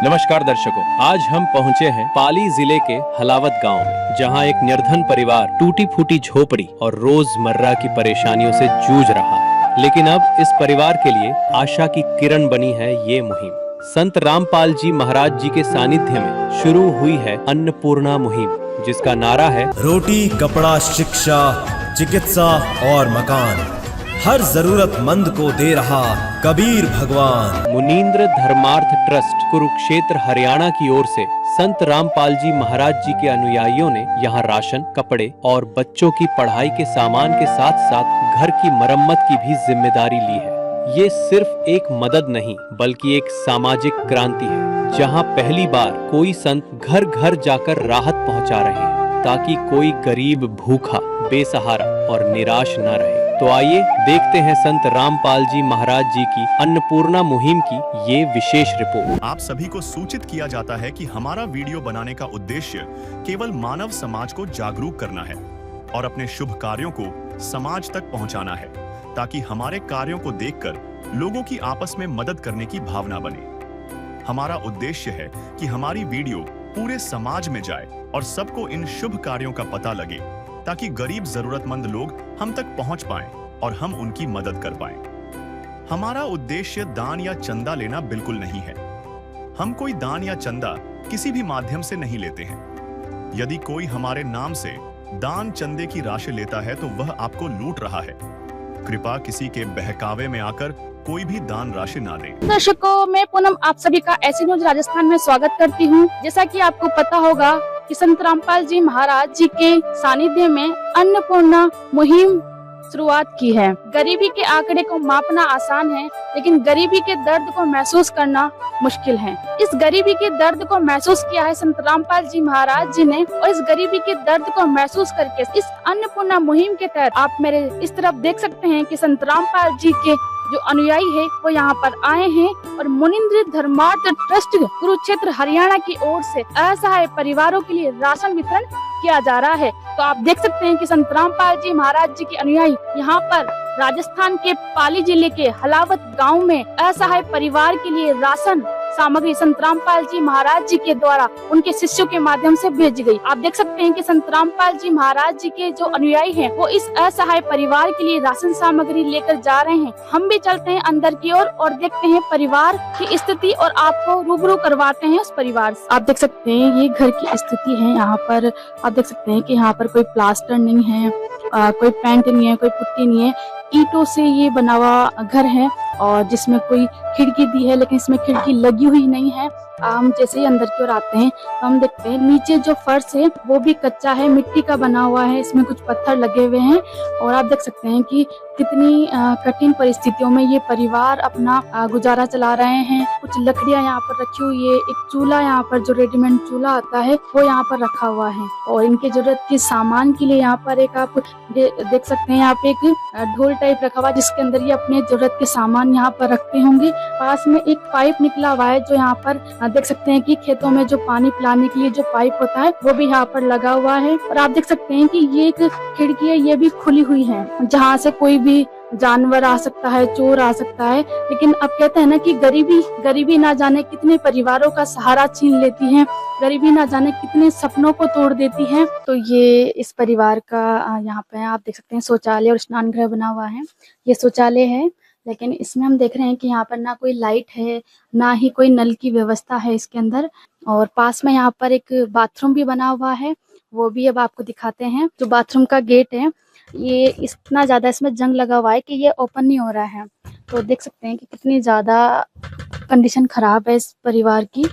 नमस्कार दर्शकों, आज हम पहुंचे हैं पाली जिले के हलावत गांव में, जहां एक निर्धन परिवार टूटी फूटी झोपड़ी और रोजमर्रा की परेशानियों से जूझ रहा है। लेकिन अब इस परिवार के लिए आशा की किरण बनी है ये मुहिम। संत रामपाल जी महाराज जी के सानिध्य में शुरू हुई है अन्नपूर्णा मुहिम, जिसका नारा है रोटी, कपड़ा, शिक्षा, चिकित्सा और मकान, हर जरूरतमंद को दे रहा कबीर भगवान। मुनींद्र धर्मार्थ ट्रस्ट कुरुक्षेत्र हरियाणा की ओर से संत रामपाल जी महाराज जी के अनुयायियों ने यहाँ राशन, कपड़े और बच्चों की पढ़ाई के सामान के साथ साथ घर की मरम्मत की भी जिम्मेदारी ली है। ये सिर्फ एक मदद नहीं, बल्कि एक सामाजिक क्रांति है, जहाँ पहली बार कोई संत घर घर जाकर राहत पहुँचा रहे हैं, ताकि कोई गरीब, भूखा, बेसहारा और निराश न रहे। तो आइए देखते हैं संत रामपाल जी महाराज जी की अन्नपूर्णा मुहिम की ये विशेष रिपोर्ट। आप सभी को सूचित किया जाता है कि हमारा वीडियो बनाने का उद्देश्य केवल मानव समाज को जागरूक करना है और अपने शुभ कार्यों को समाज तक पहुंचाना है, ताकि हमारे कार्यों को देखकर लोगों की आपस में मदद करने की भावना बने। हमारा उद्देश्य है कि हमारी वीडियो पूरे समाज में जाए और सबको इन शुभ कार्यों का पता लगे, ताकि गरीब जरूरतमंद लोग हम तक पहुंच पाएं और हम उनकी मदद कर पाएं। हमारा उद्देश्य दान या चंदा लेना बिल्कुल नहीं है। हम कोई दान या चंदा किसी भी माध्यम से नहीं लेते हैं। यदि कोई हमारे नाम से दान चंदे की राशि लेता है तो वह आपको लूट रहा है। कृपया किसी के बहकावे में आकर कोई भी दान राशि ना दें। दर्शकों, मैं पूनम आप सभी का ऐसी न्यूज राजस्थान में स्वागत करती हूँ। जैसा कि आपको पता होगा कि संत रामपाल जी महाराज जी के सानिध्य में अन्नपूर्णा मुहिम शुरुआत की है। गरीबी के आंकड़े को मापना आसान है, लेकिन गरीबी के दर्द को महसूस करना मुश्किल है। इस गरीबी के दर्द को महसूस किया है संत रामपाल जी महाराज जी ने, और इस गरीबी के दर्द को महसूस करके इस अन्नपूर्णा मुहिम के तहत आप मेरे इस तरफ देख सकते हैं कि संत रामपाल जी के जो अनुयायी है वो यहाँ पर आए हैं और मुनींद्र धर्मार्थ ट्रस्ट कुरुक्षेत्र हरियाणा की ओर से असहाय परिवारों के लिए राशन वितरण किया जा रहा है। तो आप देख सकते हैं कि संत रामपाल जी महाराज जी के अनुयायी यहाँ पर राजस्थान के पाली जिले के हलावत गांव में असहाय परिवार के लिए राशन सामग्री संत रामपाल जी महाराज जी के द्वारा उनके शिष्यों के माध्यम से भेजी गई। आप देख सकते हैं कि संत रामपाल जी महाराज जी के जो अनुयायी हैं वो इस असहाय परिवार के लिए राशन सामग्री लेकर जा रहे हैं। हम भी चलते हैं अंदर की ओर और देखते हैं परिवार की स्थिति और आपको रूबरू करवाते हैं उस परिवार से। आप देख सकते हैं ये घर की स्थिति है। यहाँ पर आप देख सकते हैं कि यहाँ पर कोई प्लास्टर नहीं है, कोई पेंट नहीं है, कोई पुट्टी नहीं है। ईंटों से ये बना हुआ घर है और जिसमें कोई खिड़की दी है, लेकिन इसमें खिड़की लगी हुई नहीं है। हम जैसे ही अंदर की ओर आते हैं तो हम देखते हैं नीचे जो फर्श है वो भी कच्चा है, मिट्टी का बना हुआ है, इसमें कुछ पत्थर लगे हुए हैं। और आप देख सकते हैं कि कितनी कठिन परिस्थितियों में ये परिवार अपना गुजारा चला रहे हैं। कुछ लकड़ियां यहाँ पर रखी हुई है, एक चूल्हा यहाँ पर जो रेडीमेड चूल्हा आता है वो यहाँ पर रखा हुआ है, और इनके जरूरत के सामान के लिए यहाँ पर एक आप देख सकते हैं यहाँ पे एक ढोल टाइप रखा हुआ है, जिसके अंदर ये अपने जरूरत के सामान यहाँ पर रखते होंगे। पास में एक पाइप निकला हुआ है जो यहाँ पर देख सकते हैं कि खेतों में जो पानी पिलाने के लिए जो पाइप होता है वो भी यहाँ पर लगा हुआ है। और आप देख सकते हैं कि ये एक खिड़की है, ये भी खुली हुई है, जहाँ से कोई भी जानवर आ सकता है, चोर आ सकता है। लेकिन अब कहते हैं ना कि गरीबी ना जाने कितने परिवारों का सहारा छीन लेती है, गरीबी ना जाने कितने सपनों को तोड़ देती है। तो ये इस परिवार का यहाँ पे आप देख सकते हैं शौचालय और स्नान गृह बना हुआ है। ये शौचालय है, लेकिन इसमें हम देख रहे हैं कि यहाँ पर ना कोई लाइट है, ना ही कोई नल की व्यवस्था है इसके अंदर। और पास में यहाँ पर एक बाथरूम भी बना हुआ है, वो भी अब आपको दिखाते हैं। जो बाथरूम का गेट है ये इतना ज्यादा इसमें जंग लगा हुआ है कि ये ओपन नहीं हो रहा है। तो देख सकते हैं कि कितनी ज्यादा कंडीशन खराब है इस परिवार की।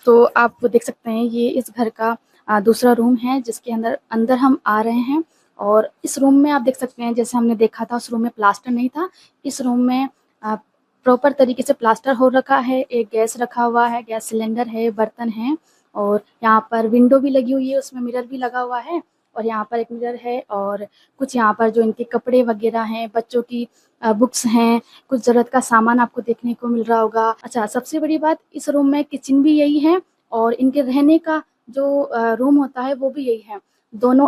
तो आप देख सकते हैं ये इस घर का दूसरा रूम है, जिसके अंदर हम आ रहे हैं। और इस रूम में आप देख सकते हैं जैसे हमने देखा था उस रूम में प्लास्टर नहीं था, इस रूम में प्रॉपर तरीके से प्लास्टर हो रखा है। एक गैस रखा हुआ है, गैस सिलेंडर है, बर्तन है, और यहाँ पर विंडो भी लगी हुई है, उसमें मिरर भी लगा हुआ है, और यहाँ पर एक मिरर है। और कुछ यहाँ पर जो इनके कपड़े वगैरह हैं, बच्चों की बुक्स हैं, कुछ ज़रूरत का सामान आपको देखने को मिल रहा होगा। अच्छा, सबसे बड़ी बात इस रूम में किचन भी यही है, और इनके रहने का जो रूम होता है वो भी यही है। दोनों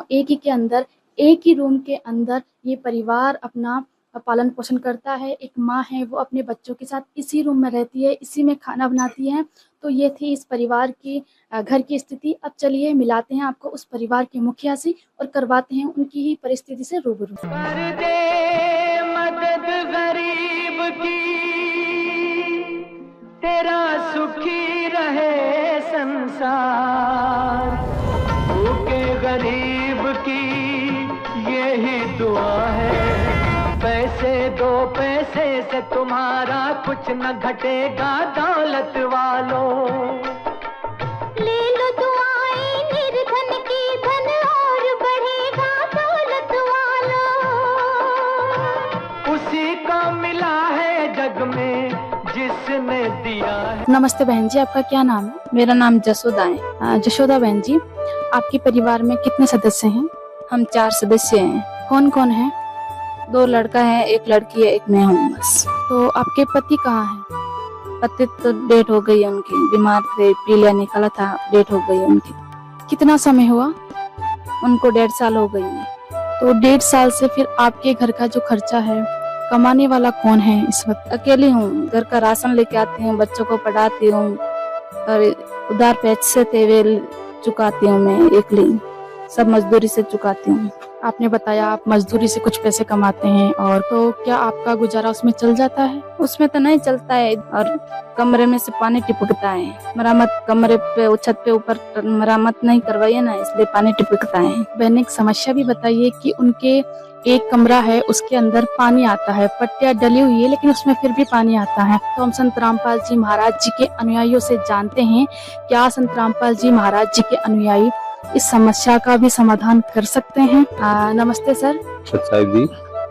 एक ही रूम के अंदर ये परिवार अपना पालन पोषण करता है। एक माँ है, वो अपने बच्चों के साथ इसी रूम में रहती है, इसी में खाना बनाती है। तो ये थी इस परिवार की घर की स्थिति। अब चलिए मिलाते हैं आपको उस परिवार के मुखिया से और करवाते हैं उनकी ही परिस्थिति से रूबरू। कर दे मदद गरीब की, तेरा सुखी रहे संसार। भूखे गरीब की यही दुआ है, पैसे दो पैसे से तुम्हारा कुछ न घटेगा दौलत वालों। ले लो दुआएं निर्धन की, धन और बढ़ेगा दौलत वालों। उसी को मिला है जग में जिसने दिया है। नमस्ते बहन जी, आपका क्या नाम है? मेरा नाम जसोदा है। जशोदा बहन जी, आपके परिवार में कितने सदस्य हैं? हम 4 सदस्य हैं। कौन कौन है? 2 लड़का है, 1 लड़की है, एक मैं हूँ बस। तो आपके पति कहाँ हैं? पति तो डेथ हो गई है उनकी, बीमार थे, पीलिया निकला था, डेथ हो गई उनकी। कितना समय हुआ? उनको 1.5 साल हो गई है। तो 1.5 साल से फिर आपके घर का जो खर्चा है, कमाने वाला कौन है इस वक्त? अकेली हूँ, घर का राशन लेके आती हूँ, बच्चों को पढ़ाती हूँ और उधार पैसे थे वे चुकाती हूँ मैं अकेली, सब मजदूरी से चुकाती हूँ। आपने बताया आप मजदूरी से कुछ पैसे कमाते हैं, और तो क्या आपका गुजारा उसमें चल जाता है? उसमें तो नहीं चलता है और कमरे में से पानी टिपकता है। मरम्मत कमरे पे छत पे ऊपर मरम्मत नहीं करवाई है ना, इसलिए पानी टिपकता है। बहन एक समस्या भी बताइए कि उनके एक कमरा है, उसके अंदर पानी आता है, पट्टियां डली हुई है लेकिन उसमें फिर भी पानी आता है। तो हम संत रामपाल जी महाराज जी के अनुयायियों से जानते हैं, क्या संत रामपाल जी महाराज जी के अनुयायी इस समस्या का भी समाधान कर सकते हैं? नमस्ते सर। साहिब जी।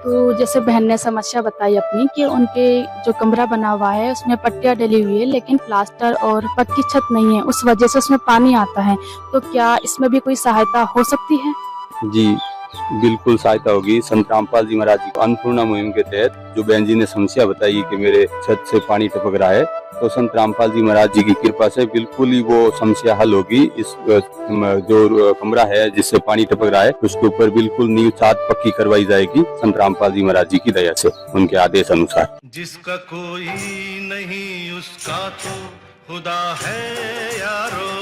तो जैसे बहन ने समस्या बताई अपनी कि उनके जो कमरा बना हुआ है उसमें पट्टियां डली हुई है लेकिन प्लास्टर और पक्की छत नहीं है, उस वजह से उसमें पानी आता है। तो क्या इसमें भी कोई सहायता हो सकती है? जी बिल्कुल सहायता होगी। संत रामपाल जी महाराज जी अन्नपूर्णा मुहिम के तहत जो बहन जी ने समस्या बताई कि मेरे छत से पानी टपक रहा है, तो संत रामपाल जी महाराज जी की कृपा से बिल्कुल ही वो समस्या हल होगी। इस जो कमरा है जिससे पानी टपक रहा है उसके ऊपर बिल्कुल नींव छत पक्की करवाई जाएगी संत रामपाल जी महाराज जी की दया से, उनके आदेश अनुसार। जिसका कोई नहीं उसका तो खुदा है यारो।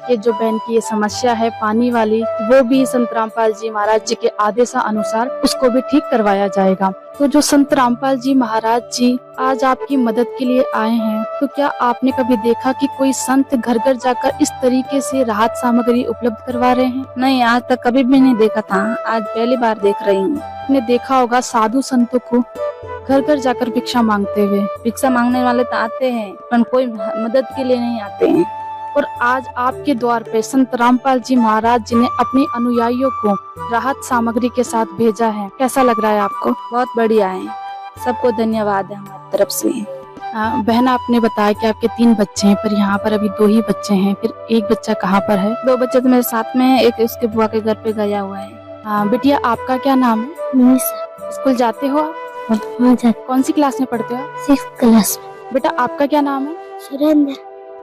ये जो बहन की ये समस्या है पानी वाली, वो भी संत रामपाल जी महाराज जी के आदेशानुसार उसको भी ठीक करवाया जाएगा। तो जो संत रामपाल जी महाराज जी आज आपकी मदद के लिए आए हैं, तो क्या आपने कभी देखा कि कोई संत घर घर जाकर इस तरीके से राहत सामग्री उपलब्ध करवा रहे हैं? नहीं, आज तक कभी भी नहीं देखा था, आज पहली बार देख रही हूँ। आपने देखा होगा साधु संतों को घर घर जाकर भिक्षा मांगते हुए। भिक्षा मांगने वाले तो आते हैं पर कोई मदद के लिए नहीं आते हैं। और आज आपके द्वार पे संत रामपाल जी महाराज जी ने अपने अनुयायियों को राहत सामग्री के साथ भेजा है। कैसा लग रहा है आपको? बहुत बढ़िया है, सबको धन्यवाद है हमारी तरफ से। बहन आपने बताया कि आपके 3 बच्चे हैं, पर यहाँ पर अभी 2 ही बच्चे हैं, फिर एक बच्चा कहाँ पर है? 2 बच्चे तो मेरे साथ में है, एक उसके बुआ के घर पे गया हुआ है। बिटिया आपका क्या नाम है? स्कूल जाते हो आप? कौन सी क्लास में पढ़ते हो आप? 6th क्लास में। बेटा आपका क्या नाम है? सुरेंद्र।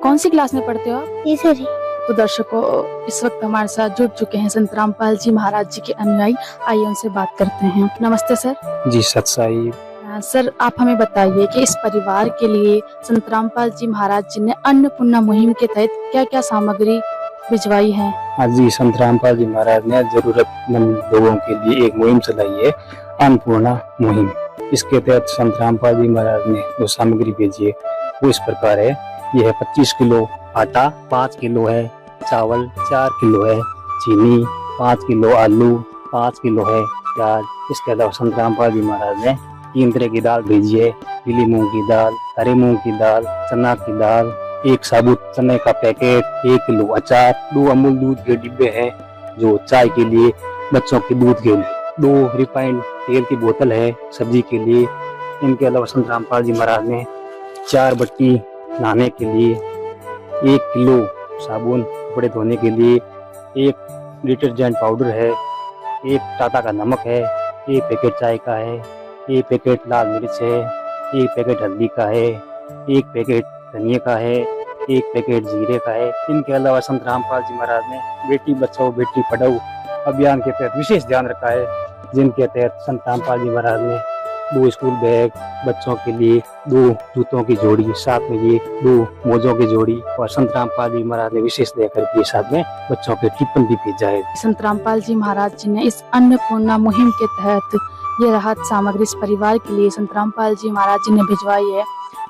कौन सी क्लास में पढ़ते हो आप? तीसरी। तो दर्शकों, इस वक्त हमारे साथ जुड़ चुके हैं संत रामपाल जी महाराज जी के अनुयायी। आइए उनसे बात करते हैं। नमस्ते सर। जी सत साहिब। सर आप हमें बताइए कि इस परिवार के लिए संत रामपाल जी महाराज जी ने अन्नपूर्णा मुहिम के तहत क्या क्या सामग्री भिजवाई है? आज जी संत रामपाल जी महाराज ने जरूरतमंद लोगों के लिए एक मुहिम चलाई है, अन्नपूर्णा मुहिम। इसके तहत संत रामपाल जी महाराज ने जो सामग्री भेजी है वो इस प्रकार है। यह है 25 किलो आटा, 5 किलो है चावल, 4 किलो है चीनी, 5 किलो आलू, 5 किलो है प्याज। इसके अलावा संत रामपाल जी महाराज ने 3 तरह की दाल भेजी है, पीली मूंग की दाल, हरे मूंग की दाल, चना की दाल, 1 साबुत चने का पैकेट, 1 किलो अचार, 2 अमूल दूध के डिब्बे हैं जो चाय के लिए, बच्चों के दूध के लिए, 2 रिफाइंड तेल की बोतल है सब्जी के लिए। इनके अलावा संत रामपाल जी महाराज ने 4 बट्टी नहाने के लिए, 1 किलो साबुन कपड़े धोने के लिए, 1 डिटर्जेंट पाउडर है, 1 टाटा का नमक है, 1 पैकेट चाय का है, 1 पैकेट लाल मिर्च है, 1 पैकेट हल्दी का है, 1 पैकेट धनिया का है, 1 पैकेट जीरे का है। इनके अलावा संत रामपाल जी महाराज ने बेटी बचाओ बेटी पढ़ाओ अभियान के तहत विशेष ध्यान रखा है, जिनके तहत संत रामपाल जी महाराज ने 2 स्कूल बैग बच्चों के लिए, 2 जूतों की जोड़ी, साथ में ये 2 मोजों की जोड़ी, और संत रामपाल जी महाराज ने विशेष देकर के साथ में बच्चों के टिफिन भी भेजा है। संत रामपाल जी महाराज जी ने इस अन्नपूर्णा मुहिम के तहत ये राहत सामग्री इस परिवार के लिए संत रामपाल जी महाराज जी ने भिजवाई है।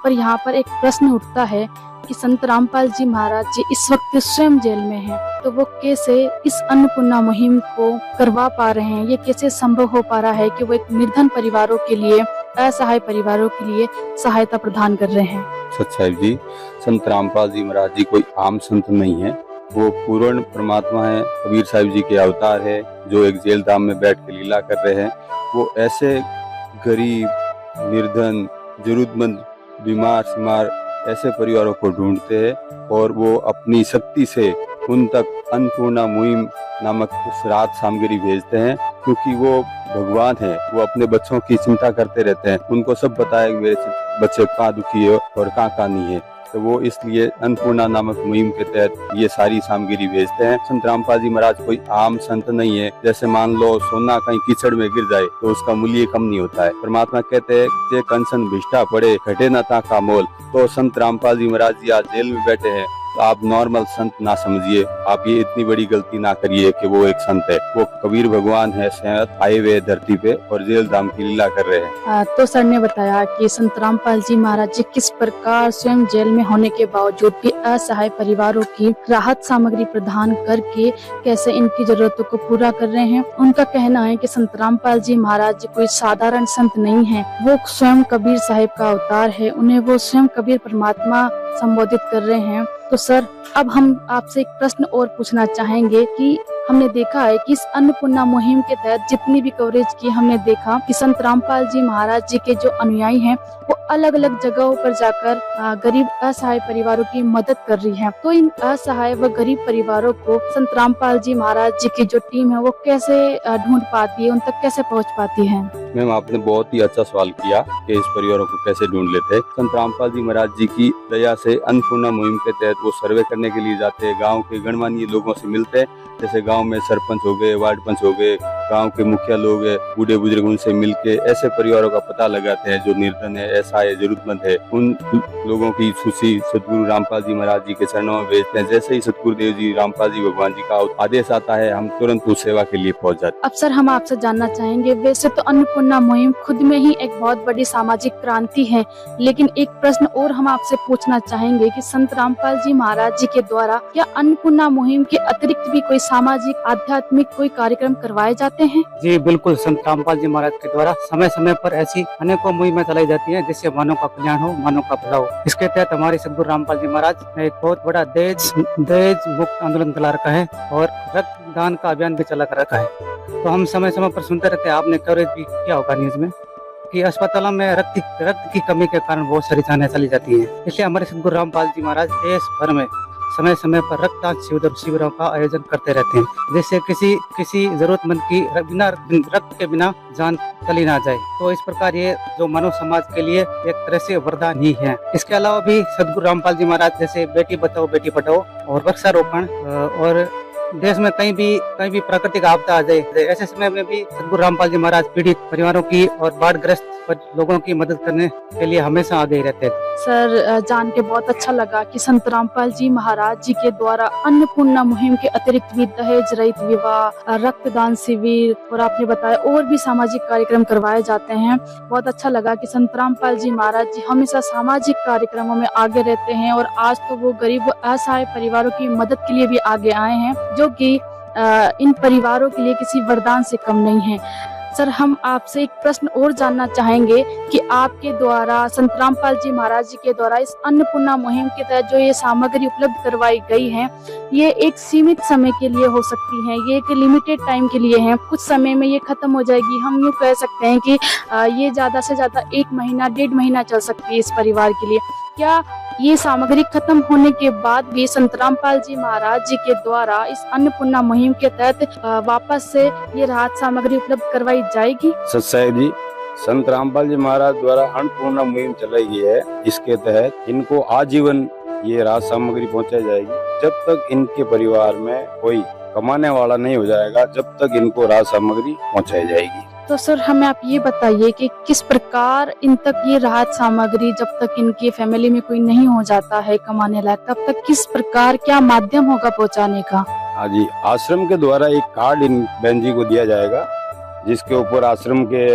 पर यहाँ पर एक प्रश्न उठता है कि संत रामपाल जी महाराज जी इस वक्त स्वयं जेल में हैं, तो वो कैसे इस अन्नपूर्णा मुहिम को करवा पा रहे हैं? ये कैसे संभव हो पा रहा है कि वो एक निर्धन परिवारों के लिए, असहाय परिवारों के लिए सहायता प्रदान कर रहे हैं? सच्चाई जी, संत रामपाल जी महाराज जी कोई आम संत नहीं है, वो पूर्ण परमात्मा है, कबीर साहिब जी के अवतार है, जो एक जेल धाम में बैठ के लीला कर रहे हैं। वो ऐसे गरीब, निर्धन, जरूरतमंद, बीमार सिमार ऐसे परिवारों को ढूंढते हैं और वो अपनी शक्ति से उन तक अन्नपूर्णा मुहिम नामक उस राहत सामग्री भेजते हैं, क्योंकि वो भगवान है। वो अपने बच्चों की चिंता करते रहते हैं, उनको सब पता है कि मेरे बच्चे कहाँ दुखी है और कहाँ नहीं है, तो वो इसलिए अन्नपूर्णा नामक मुहिम के तहत ये सारी सामग्री भेजते हैं। संत रामपाल जी महाराज कोई आम संत नहीं है। जैसे मान लो सोना कहीं कीचड़ में गिर जाए तो उसका मूल्य कम नहीं होता है। परमात्मा कहते हैं जे कंसन भिष्टा पड़े घटे न ता का मोल। तो संत रामपाल जी महाराज जी आज जेल में बैठे हैं, तो आप नॉर्मल संत ना समझिए, आप ये इतनी बड़ी गलती ना करिए कि वो एक संत है। वो कबीर भगवान है, स्वयं आए हुए धरती पे और जेल धाम की लीला कर रहे हैं। तो सर ने बताया कि संत रामपाल जी महाराज जी किस प्रकार स्वयं जेल में होने के बावजूद भी असहाय परिवारों की राहत सामग्री प्रदान करके कैसे इनकी जरूरतों को पूरा कर रहे हैं। उनका कहना है कि संत रामपाल जी महाराज जी कोई साधारण संत नहीं है, वो स्वयं कबीर साहिब का अवतार है, उन्हें वो स्वयं कबीर परमात्मा संबोधित कर रहे हैं। तो सर अब हम आपसे एक प्रश्न और पूछना चाहेंगे कि हमने देखा है कि इस अन्नपूर्णा मुहिम के तहत जितनी भी कवरेज की हमने देखा कि संत रामपाल जी महाराज जी के जो अनुयायी हैं वो अलग अलग जगहों पर जाकर गरीब असहाय परिवारों की मदद कर रही है। तो इन असहाय व गरीब परिवारों को संत रामपाल जी महाराज जी की जो टीम है वो कैसे ढूंढ पाती है, उन तक कैसे पहुंच पाती है? मैम आपने बहुत ही अच्छा सवाल किया कि इस परिवारों को कैसे ढूंढ लेते हैं। संत रामपाल जी महाराज जी की दया से अन्नपूर्णा मुहिम के तहत वो सर्वे करने के लिए जाते हैं, गांव के गणमान्य लोगों से मिलते हैं, जैसे गांव में सरपंच हो गए, वार्ड पंच हो गए, गांव के मुखिया लोग है, बूढ़े बुजुर्ग, उनसे मिलके ऐसे परिवारों का पता लगाते हैं जो निर्धन है, ऐसा है, जरूरतमंद है। उन लोगों की सूची सतगुरु रामपाल जी महाराज जी के चरणों में भेजते हैं। जैसे ही सतगुरु देव जी रामपाल जी भगवान जी का आदेश आता है, हम तुरंत उस सेवा के लिए पहुंच जाते हैं। अब सर हम आपसे जानना चाहेंगे, वैसे तो अन्नपूर्णा मुहिम खुद में ही एक बहुत बड़ी सामाजिक क्रांति है, लेकिन एक प्रश्न और हम आपसे पूछना चाहेंगे कि संत रामपाल जी महाराज जी के द्वारा क्या अन्नपूर्णा मुहिम के अतिरिक्त भी कोई सामाजिक आध्यात्मिक कोई कार्यक्रम करवाए जाते हैं? जी बिल्कुल, संत रामपाल जी महाराज के द्वारा समय समय पर ऐसी अनेकों मुहिमें चलाई जाती हैं जिससे मानव का कल्याण हो, मानव का भला हो। इसके तहत हमारे सद्गुरु रामपाल जी महाराज ने एक बहुत बड़ा दहेज मुक्त आंदोलन चला रखा है और रक्तदान का अभियान भी चला कर रखा है। तो हम समय समय पर सुनते रहते हैं, आपने कवरेज भी किया होगा न्यूज में, कि अस्पतालों में रक्त की कमी के कारण बहुत सारी जानें चली जाती हैं। इसलिए हमारे सद्गुरु रामपाल जी महाराज देश भर में समय समय पर रक्तदान शिविरों का आयोजन करते रहते हैं, जिससे किसी जरूरतमंद की बिना रक्त के बिना जान चली ना जाए। तो इस प्रकार ये जो मानव समाज के लिए एक तरह से वरदान ही है। इसके अलावा भी सद्गुरु रामपाल जी महाराज जैसे बेटी बचाओ बेटी पढ़ाओ और वृक्षारोपण और देश में कहीं भी प्राकृतिक आपदा आ जाए, ऐसे समय में भी सद्गुरु रामपाल जी महाराज पीड़ित परिवारों की और बाढ़ग्रस्त लोगों की मदद करने के लिए हमेशा आगे ही रहते हैं। सर जान के बहुत अच्छा लगा कि संत रामपाल जी महाराज जी के द्वारा अन्नपूर्णा मुहिम के अतिरिक्त भी दहेज रहित विवाह, रक्तदान शिविर और आपने बताया और भी सामाजिक कार्यक्रम करवाए जाते हैं। बहुत अच्छा लगा कि संत रामपाल जी महाराज जी हमेशा सामाजिक कार्यक्रमों में आगे रहते हैं और आज तो वो गरीब असहाय परिवारों की मदद के लिए भी आगे आए हैं, जो कि इन परिवारों के लिए किसी वरदान से कम नहीं है। सर हम आपसे एक प्रश्न और जानना चाहेंगे कि आपके द्वारा संत रामपाल जी महाराज जी के द्वारा इस अन्नपूर्णा मुहिम के तहत जो ये सामग्री उपलब्ध करवाई गई है, ये एक सीमित समय के लिए हो सकती है, ये एक लिमिटेड टाइम के लिए है, कुछ समय में ये खत्म हो जाएगी। हम यूँ कह सकते हैं कि ये ज्यादा से ज्यादा 1 महीना 1.5 महीना चल सकती है इस परिवार के लिए। क्या ये सामग्री खत्म होने के बाद भी संत रामपाल जी महाराज जी के द्वारा इस अन्नपूर्णा मुहिम के तहत वापस से ये राहत सामग्री उपलब्ध करवाई जाएगी? सच्चाई जी, संत रामपाल जी महाराज द्वारा अन्नपूर्णा मुहिम चलाई गई है। इसके तहत इनको आजीवन ये राहत सामग्री पहुंचाई जाएगी जब तक इनके परिवार में कोई कमाने वाला नहीं हो जाएगा, जब तक इनको राहत सामग्री पहुंचाई जाएगी। तो सर हमें आप ये बताइए कि किस प्रकार इन तक ये राहत सामग्री, जब तक इनकी फैमिली में कोई नहीं हो जाता है कमाने लायक, तब तक किस प्रकार क्या माध्यम होगा पहुंचाने का? हाँ जी, आश्रम के द्वारा एक कार्ड इन बहन जी को दिया जाएगा जिसके ऊपर आश्रम के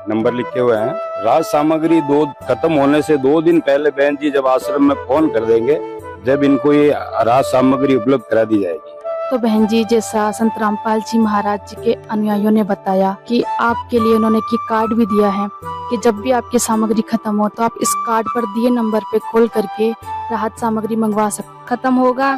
नंबर लिखे हुए हैं। राहत सामग्री खत्म होने से 2 दिन पहले बहन जी जब आश्रम में फोन कर देंगे, जब इनको ये राहत सामग्री उपलब्ध करा दी जाएगी। तो बहन जी, जैसा संत रामपाल जी महाराज जी के अनुयायियों ने बताया कि आपके लिए उन्होंने की कार्ड भी दिया है कि जब भी आपकी सामग्री खत्म हो तो आप इस कार्ड पर दिए नंबर पे कॉल करके राहत सामग्री मंगवा सकते। खत्म होगा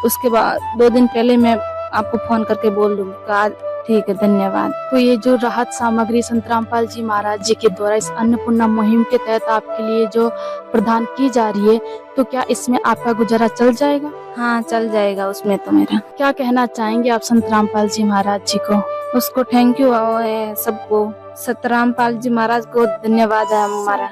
उसके बाद 2 दिन पहले मैं आपको फोन करके बोल दूंगा। ठीक है, धन्यवाद। तो ये जो राहत सामग्री संत रामपाल जी महाराज जी के द्वारा इस अन्नपूर्णा मुहिम के तहत आपके लिए जो प्रदान की जा रही है, तो क्या इसमें आपका गुजारा चल जाएगा? हाँ, चल जाएगा उसमें तो मेरा। क्या कहना चाहेंगे आप संत रामपाल जी महाराज जी को? उसको थैंक यू है सबको। संत रामपाल जी महाराज को धन्यवाद है हमारा।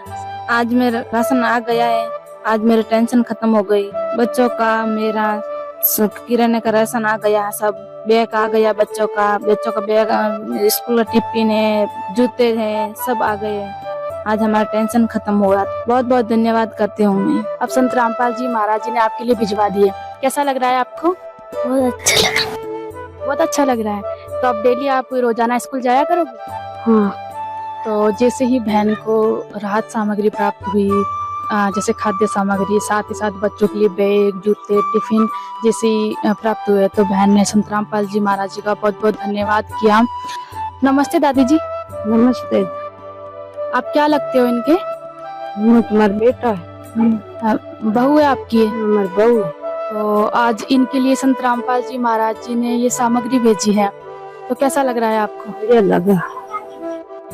आज मेरा राशन आ गया है, आज मेरी टेंशन खत्म हो गई। बच्चों का मेरा किराने का राशन आ गया, सब बैग आ गया बच्चों का बैग, स्कूल का टिफिन है, जूते हैं, सब आ गए। आज हमारा टेंशन खत्म हुआ। बहुत बहुत धन्यवाद करती हूँ मैं। अब संत रामपाल जी महाराज जी ने आपके लिए भिजवा दिए, कैसा लग रहा है आपको? बहुत अच्छा लग रहा है। तो अब डेली आप रोजाना स्कूल जाया करोगे? हाँ। तो जैसे ही बहन को राहत सामग्री प्राप्त हुई, जैसे खाद्य सामग्री, साथ ही साथ बच्चों के लिए बैग, जूते, टिफिन जैसे प्राप्त हुए, तो बहन ने संत रामपाल जी महाराज जी का बहुत बहुत धन्यवाद किया। नमस्ते दादी जी। नमस्ते। आप क्या लगते हो इनके? तुम्हारा बेटा है। बहू है आपकी? हमारी बहू। तो आज इनके लिए संत रामपाल जी महाराज जी ने ये सामग्री भेजी है, तो कैसा लग रहा है आपको? बढ़िया लगा,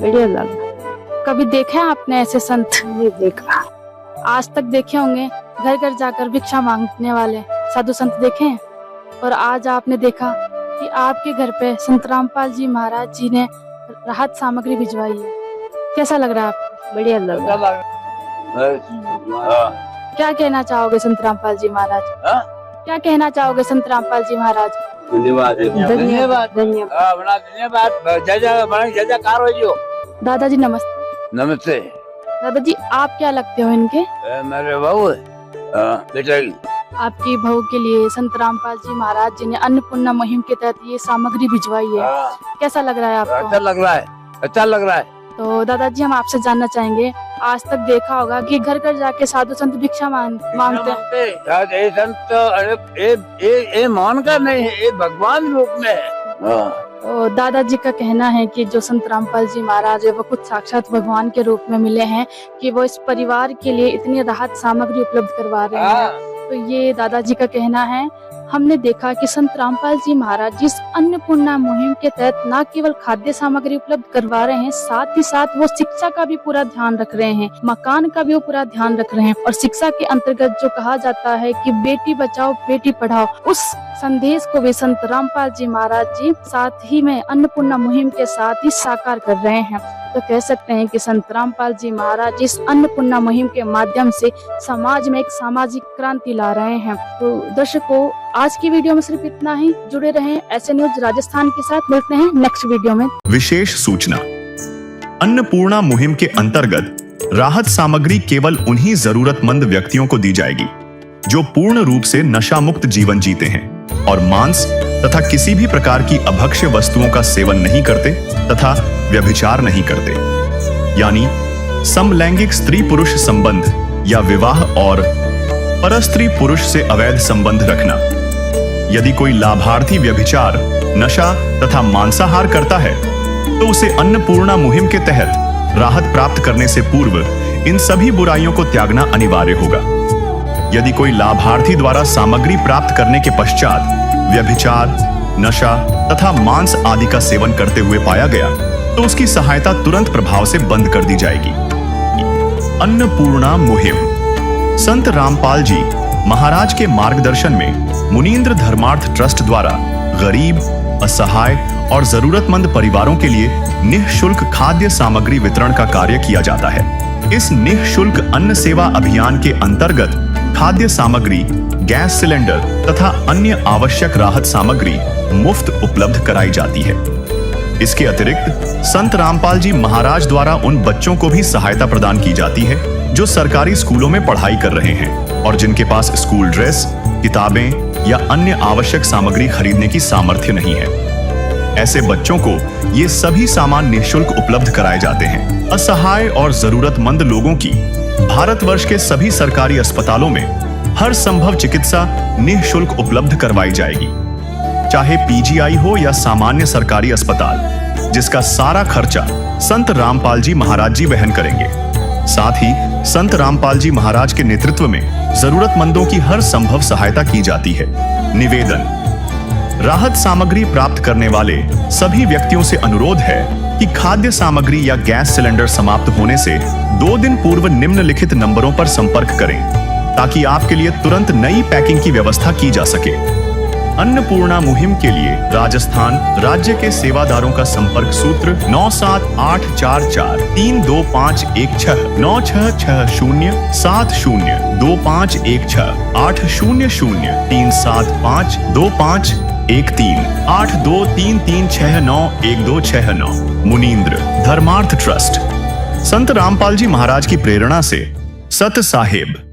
बढ़िया लगा। कभी देखा है आपने ऐसे संत? नहीं देखा। आज तक देखे होंगे घर घर जाकर भिक्षा मांगने वाले साधु संत देखे हैं, और आज आपने देखा कि आपके घर पे संत रामपाल जी महाराज जी ने राहत सामग्री भिजवाई है। कैसा लग रहा है आपको? बढ़िया लगा। क्या कहना चाहोगे संत रामपाल जी महाराज? क्या कहना चाहोगे संत रामपाल जी महाराज? धन्यवाद धन्यवाद दादाजी नमस्ते। नमस्ते। दादाजी आप क्या लगते हो इनके? मेरे बहू बेटा। आपकी बहू के लिए संत रामपाल जी महाराज जी ने अन्नपूर्णा मुहिम के तहत ये सामग्री भिजवाई है, कैसा लग रहा है आपको? अच्छा लग रहा है, अच्छा लग रहा है। तो दादाजी हम आपसे जानना चाहेंगे, आज तक देखा होगा कि घर घर जाके साधु संत भिक्षा मांगते हैं। ये संत ये मान कर नहीं है, ये भगवान रूप में है। तो दादाजी का कहना है कि जो संत रामपाल जी महाराज है वो कुछ साक्षात भगवान के रूप में मिले हैं कि वो इस परिवार के लिए इतनी राहत सामग्री उपलब्ध करवा रहे हैं। तो ये दादाजी का कहना है। हमने देखा कि संत रामपाल जी महाराज जिस अन्नपूर्णा मुहिम के तहत न केवल खाद्य सामग्री उपलब्ध करवा रहे हैं, साथ ही साथ वो शिक्षा का भी पूरा ध्यान रख रहे हैं, मकान का भी वो पूरा ध्यान रख रहे हैं। और शिक्षा के अंतर्गत जो कहा जाता है कि बेटी बचाओ बेटी पढ़ाओ, उस संदेश को भी संत रामपाल जी महाराज जी साथ ही में अन्नपूर्णा मुहिम के साथ ही साकार कर रहे हैं। तो कह सकते हैं कि संत रामपाल जी महाराज इस अन्नपूर्णा मुहिम के माध्यम से समाज में एक सामाजिक क्रांति ला रहे हैं। तो दर्शकों, आज की वीडियो में सिर्फ इतना ही। जुड़े रहें ऐसे न्यूज राजस्थान के साथ। मिलते हैं नेक्स्ट वीडियो में। विशेष सूचना, अन्नपूर्णा मुहिम के अंतर्गत राहत सामग्री केवल उन्हीं जरूरतमंद व्यक्तियों को दी जाएगी जो पूर्ण रूप से नशा मुक्त जीवन जीते हैं और मांस तथा किसी भी प्रकार की अभक्ष्य वस्तुओं का सेवन नहीं करते तथा व्यभिचार नहीं करते, यानी समलैंगिक स्त्री पुरुष संबंध या विवाह और परस्त्री पुरुष से अवैध संबंध रखना। यदि कोई लाभार्थी व्यभिचार, नशा तथा मांसाहार करता है तो उसे अन्नपूर्णा मुहिम के तहत राहत प्राप्त करने से पूर्व इन सभी बुराइयों को त्यागना अनिवार्य होगा। यदि कोई लाभार्थी द्वारा सामग्री प्राप्त करने के पश्चात व्यभिचार, नशा तथा मांस आदि का सेवन करते हुए पाया गया तो उसकी सहायता तुरंत प्रभाव से बंद कर दी जाएगी। अन्नपूर्णा मुहिम संत रामपाल जी महाराज के मार्गदर्शन में मुनीन्द्र धर्मार्थ ट्रस्ट द्वारा गरीब, असहाय और जरूरतमंद परिवारों के लिए निःशुल्क खाद्य सामग्री वितरण का कार्य किया जाता है। इस निःशुल्क अन्न सेवा अभियान के अंतर्गत खाद्य सामग्री, गैस सिलेंडर तथा अन्य आवश्यक राहत सामग्री मुफ्त उपलब्ध कराई जाती है। इसके अतिरिक्त संत रामपाल जी महाराज द्वारा उन बच्चों को भी सहायता प्रदान की जाती है जो सरकारी स्कूलों में पढ़ाई कर रहे हैं और जिनके पास स्कूल ड्रेस, किताबें या अन्य आवश्यक सामग्री खरीदने की सामर्थ्य नहीं है। ऐसे बच्चों को ये सभी सामान निःशुल्क उपलब्ध कराए जाते हैं। असहाय और जरूरतमंद लोगों की भारतवर्ष के सभी सरकारी अस्पतालों में हर संभव चिकित्सा निःशुल्क उपलब्ध करवाई जाएगी, चाहे पीजीआई हो या सामान्य सरकारी अस्पताल, जिसका सारा खर्चा संत रामपाल जी महाराज जी वहन करेंगे। साथ ही संत रामपाल जी महाराज के नेतृत्व में जरूरतमंदों की हर संभव सहायता की जाती है। निवेदन: राहत सामग्री प्राप्त करने वाले सभी व्यक्तियों से अनुरोध है कि खाद्य सामग्री या गैस सिलेंडर समाप्त होने से 2 दिन पूर्व निम्नलिखित नंबरों पर संपर्क करें ताकि आपके लिए तुरंत नई पैकिंग की व्यवस्था की जा सके। अन्नपूर्णा मुहिम के लिए राजस्थान राज्य के सेवादारों का संपर्क सूत्र 9784432516 9660702516 80037525313 8233691269। मुनींद्र धर्मार्थ ट्रस्ट। संत रामपाल जी महाराज की प्रेरणा से सत साहेब।